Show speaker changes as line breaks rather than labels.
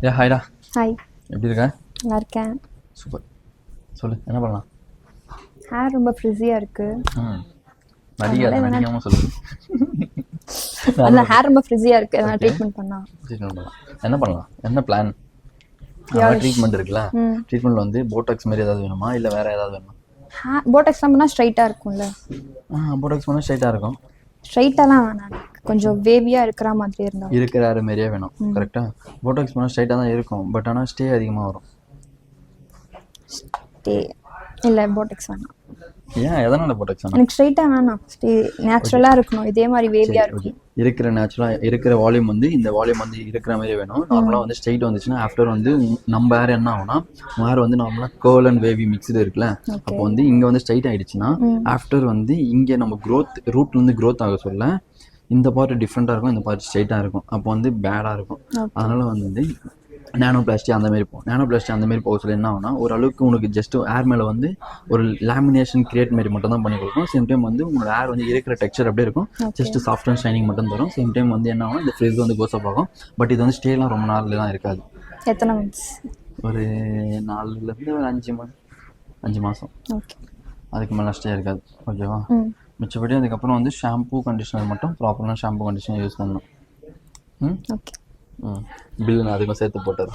ஹாய்டா.
Hi.
எப்படி இருக்க?
நல்லா இருக்கேன்.
சூப்பர். சொல்லு, என்ன பண்ணலாம்?
ஹேர் ரொம்ப ஃப்ரிஸியாக இருக்குது.
நடிக்காமல் சொல்லு.
அதில் ஹேர் ரொம்ப ஃப்ரிஸியாக இருக்குது, நான் ட்ரீட்மெண்ட்
பண்ணலாம். என்ன பண்ணலாம்? என்ன பிளான்? ட்ரீட்மெண்ட் இருக்குல்ல, ட்ரீட்மெண்ட் வந்து போட்டாக்ஸ் மாதிரி ஏதாவது வேணுமா இல்லை வேறு ஏதாவது வேணுமா?
போட்டாக்ஸ்லாம் பண்ணால் ஸ்ட்ரைட்டாக இருக்கும்ல?
போட்டாக்ஸ் பண்ணால் ஸ்ட்ரைட்டாக இருக்கும்.
ஸ்ட்ரைட்டாலாம் வேணாம், கொஞ்சம் வேவியாக இருக்கிற மாதிரி இருந்தால்
இருக்கிற ஹேர் மாதிரியே வேணும். கரெக்டாக போட்டாக்ஸ் பண்ணால் ஸ்ட்ரைட்டாக தான் இருக்கும், பட் ஆனால் ஸ்டே அதிகமாக வரும்.
ஸ்டே இல்லை, போட்டாக்ஸ் வேணாம்.
ஏன், எதனால் போட்டாக்ஸ் வேணாம்?
எனக்கு ஸ்ட்ரைட்டாக வேணாம், ஸ்டே நேச்சுரலாக இருக்கணும், இதே மாதிரி வேவியாக இருக்கும்.
இருக்கிற நேச்சுரலாக இருக்கிற வால்யூம் வந்து இந்த வால்யூம் வந்து இருக்கிற மாதிரி வேணும். நார்மலாக வந்து ஸ்ட்ரைட் வந்துச்சுன்னா ஆஃப்டர் வந்து நம்ம ஹேர் என்ன ஆகும்னா, ஹேர் வந்து நார்மலாக கேர்ல் அண்ட் வேவி மிக்ஸ்டு இருக்குல்ல, அப்போ வந்து இங்கே வந்து ஸ்ட்ரைட் ஆகிடுச்சுன்னா ஆஃப்டர் வந்து இங்கே நம்ம க்ரோத் ரூட்லேருந்து க்ரோத் ஆக சொல்ல இந்த பார்ட் டிஃப்ரெண்ட்டாக இருக்கும், இந்த பார்ட் ஸ்ட்ரைட்டாக இருக்கும். அப்போ வந்து பேடாக இருக்கும். அதனால் வந்து நேனோ பிளாஸ்டி அந்தமாரி போகும். நேனோ பிளாஸ்டி அந்தமாரி போக சொல்ல என்ன ஆகுனா, ஓரளவுக்கு உனக்கு ஜஸ்ட் ஹேர் மேலே வந்து ஒரு லேமினேஷன் கிரியேட் மாரி மட்டும் தான் பண்ணி கொடுக்கும். சேம் டைம் வந்து உங்களோட ஹேர் வந்து இருக்கிற டெக்ஸ்சர் அப்படியே இருக்கும், ஜஸ்ட் சாஃப்ட் அண்ட் ஷைனிங் மட்டும் தரும். சேம் டைம் வந்து என்ன ஆகும், இந்த ஃப்ரிஸ் வந்து கோசப் ஆகும். பட் இது வந்து ஸ்டேலாம் ரொம்ப நாள்லாம் இருக்காது.
எத்தனை மந்த்ஸ்?
ஒரு 4லேருந்து ஒரு 5 மாதம்.
ஓகே,
அதுக்கு மேலே ஸ்டே இருக்காது. ஓகேவா? மிச்சப்படி அதுக்கப்புறம் வந்து ஷாம்பூ கண்டிஷனர் மட்டும் ப்ராப்பரான ஷாம்பூ கண்டிஷனர் யூஸ் பண்ணணும்.
ஓகே.
பில் நான் அதுக்கும் சேர்த்து போட்டுறேன்.